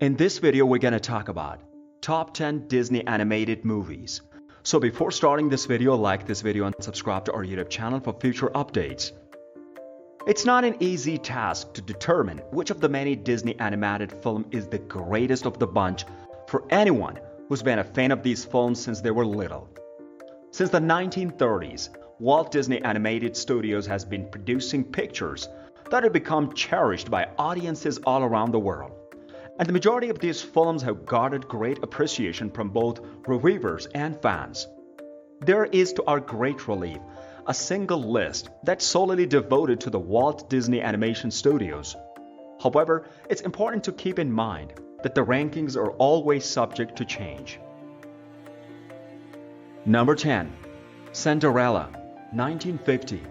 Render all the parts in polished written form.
In this video, we're going to talk about top 10 Disney animated movies. So before starting this video, like this video and subscribe to our YouTube channel for future updates. It's not an easy task to determine which of the many Disney animated film is the greatest of the bunch for anyone who's been a fan of these films since they were little. Since the 1930s, Walt Disney Animation Studios has been producing pictures that have become cherished by audiences all around the world. And the majority of these films have garnered great appreciation from both reviewers and fans. There is, to our great relief, a single list that's solely devoted to the Walt Disney Animation Studios. However, it's important to keep in mind that the rankings are always subject to change. Number 10. Cinderella, 1950.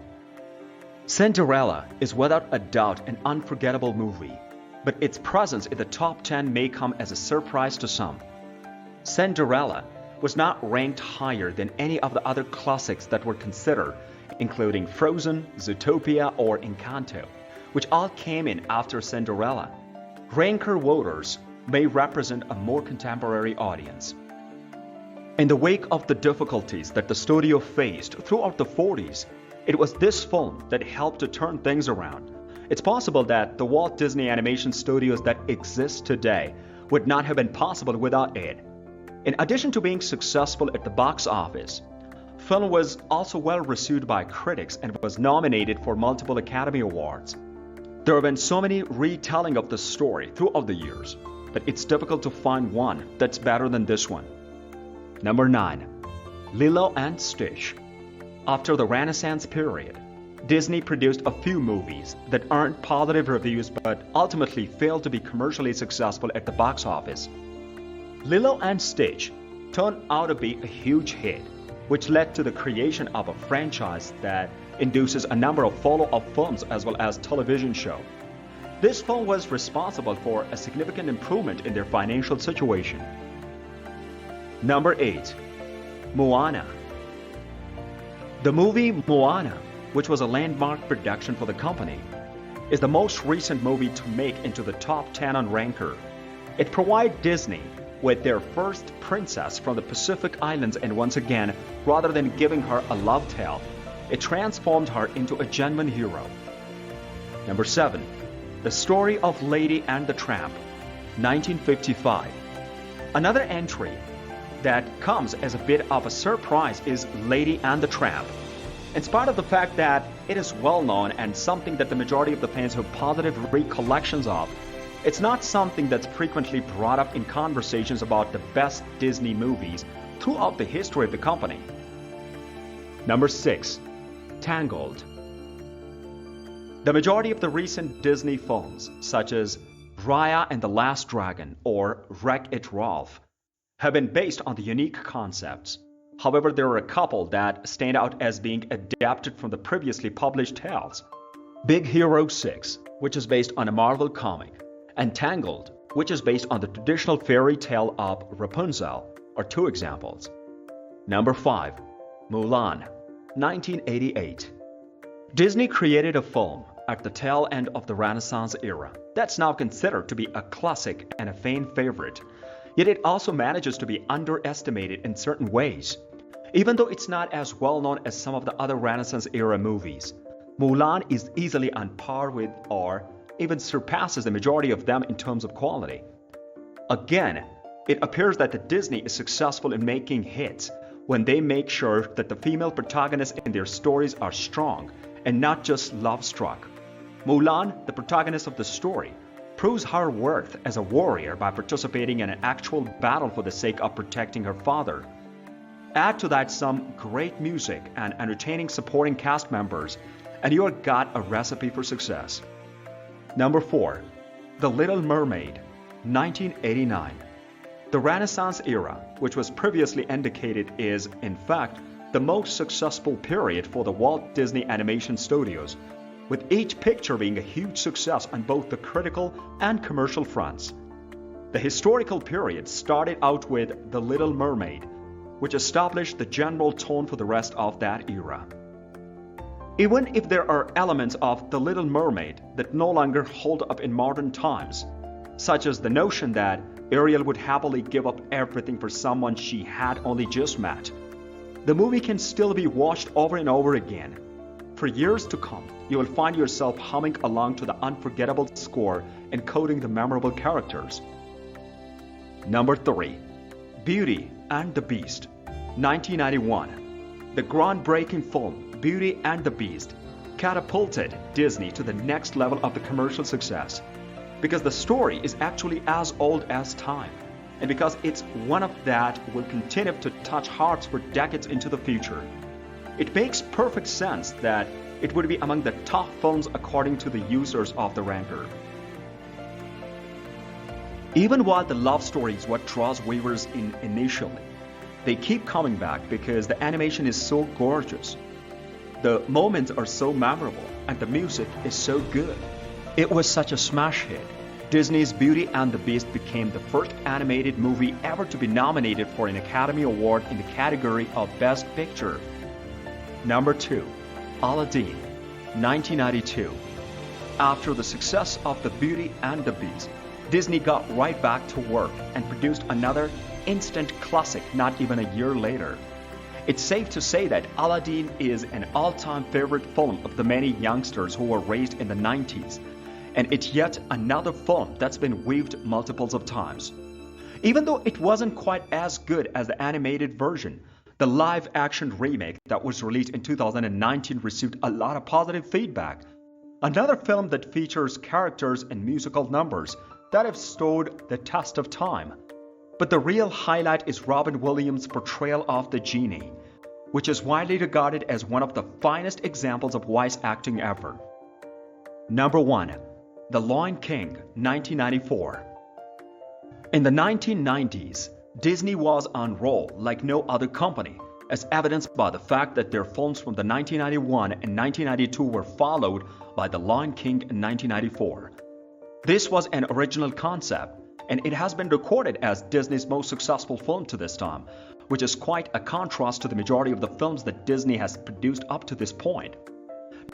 Cinderella is without a doubt an unforgettable movie, but its presence in the top 10 may come as a surprise to some. Cinderella was not ranked higher than any of the other classics that were considered, including Frozen, Zootopia, or Encanto, which all came in after Cinderella. Ranker voters may represent a more contemporary audience. In the wake of the difficulties that the studio faced throughout the 40s, it was this film that helped to turn things around. It's possible that the Walt Disney Animation Studios that exist today would not have been possible without it. In addition to being successful at the box office, film was also well received by critics and was nominated for multiple Academy Awards. There have been so many retelling of the story throughout the years that it's difficult to find one that's better than this one. Number 9. Lilo and Stitch. After the Renaissance period, Disney produced a few movies that earned positive reviews but ultimately failed to be commercially successful at the box office. Lilo and Stitch turned out to be a huge hit, which led to the creation of a franchise that induces a number of follow-up films as well as television show. This film was responsible for a significant improvement in their financial situation. Number 8. Moana. The movie Moana, which was a landmark production for the company, is the most recent movie to make into the top 10 on Ranker. It provided Disney with their first princess from the Pacific Islands, and once again, rather than giving her a love tale, it transformed her into a genuine hero. Number 7. The Story of Lady and the Tramp, 1955. Another entry that comes as a bit of a surprise is Lady and the Tramp. In spite of the fact that it is well known and something that the majority of the fans have positive recollections of, it's not something that's frequently brought up in conversations about the best Disney movies throughout the history of the company. Number 6. Tangled. The majority of the recent Disney films, such as Raya and the Last Dragon or Wreck-It Ralph, have been based on the unique concepts. However, there are a couple that stand out as being adapted from the previously published tales. Big Hero 6, which is based on a Marvel comic, and Tangled, which is based on the traditional fairy tale of Rapunzel, are two examples. Number 5. Mulan, 1988. Disney created a film at the tail end of the Renaissance era that's now considered to be a classic and a fan favorite. Yet it also manages to be underestimated in certain ways. Even though it's not as well known as some of the other Renaissance-era movies, Mulan is easily on par with or even surpasses the majority of them in terms of quality. Again, it appears that the Disney is successful in making hits when they make sure that the female protagonists in their stories are strong and not just love-struck. Mulan, the protagonist of the story, proves her worth as a warrior by participating in an actual battle for the sake of protecting her father. Add to that some great music and entertaining supporting cast members, and you have got a recipe for success. Number 4. The Little Mermaid, 1989. The Renaissance era, which was previously indicated, is, in fact, the most successful period for the Walt Disney Animation Studios, with each picture being a huge success on both the critical and commercial fronts. The historical period started out with The Little Mermaid, which established the general tone for the rest of that era. Even if there are elements of The Little Mermaid that no longer hold up in modern times, such as the notion that Ariel would happily give up everything for someone she had only just met. The movie can still be watched over and over again. For years to come, you will find yourself humming along to the unforgettable score and encoding the memorable characters. Number 3. Beauty and the Beast, 1991. The groundbreaking film Beauty and the Beast catapulted Disney to the next level of the commercial success because the story is actually as old as time, and because it's one of that will continue to touch hearts for decades into the future. It makes perfect sense that it would be among the top films according to the users of the ranker. Even while the love story is what draws viewers in initially, they keep coming back because the animation is so gorgeous. The moments are so memorable and the music is so good. It was such a smash hit. Disney's Beauty and the Beast became the first animated movie ever to be nominated for an Academy Award in the category of Best Picture. Number 2. Aladdin, 1992. After the success of the Beauty and the Beast, Disney got right back to work and produced another instant classic not even a year later. It's safe to say that Aladdin is an all-time favorite film of the many youngsters who were raised in the 90s, and it's yet another film that's been viewed multiples of times. Even though it wasn't quite as good as the animated version, the live-action remake that was released in 2019 received a lot of positive feedback. Another film that features characters and musical numbers that have stood the test of time. But the real highlight is Robin Williams' portrayal of the genie, which is widely regarded as one of the finest examples of voice acting ever. Number 1. The Lion King, 1994. In the 1990s, Disney was on roll like no other company, as evidenced by the fact that their films from the 1991 and 1992 were followed by The Lion King in 1994. This was an original concept, and it has been recorded as Disney's most successful film to this time, which is quite a contrast to the majority of the films that Disney has produced up to this point.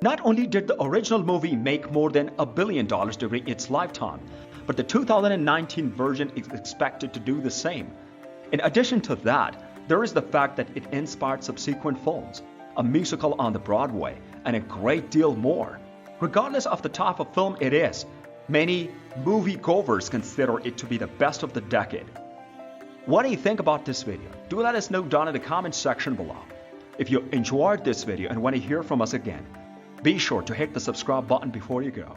Not only did the original movie make more than $1 billion during its lifetime, but the 2019 version is expected to do the same. In addition to that, there is the fact that it inspired subsequent films, a musical on the Broadway, and a great deal more. Regardless of the type of film it is, many moviegoers consider it to be the best of the decade. What do you think about this video? Do let us know down in the comment section below. If you enjoyed this video and want to hear from us again, be sure to hit the subscribe button before you go.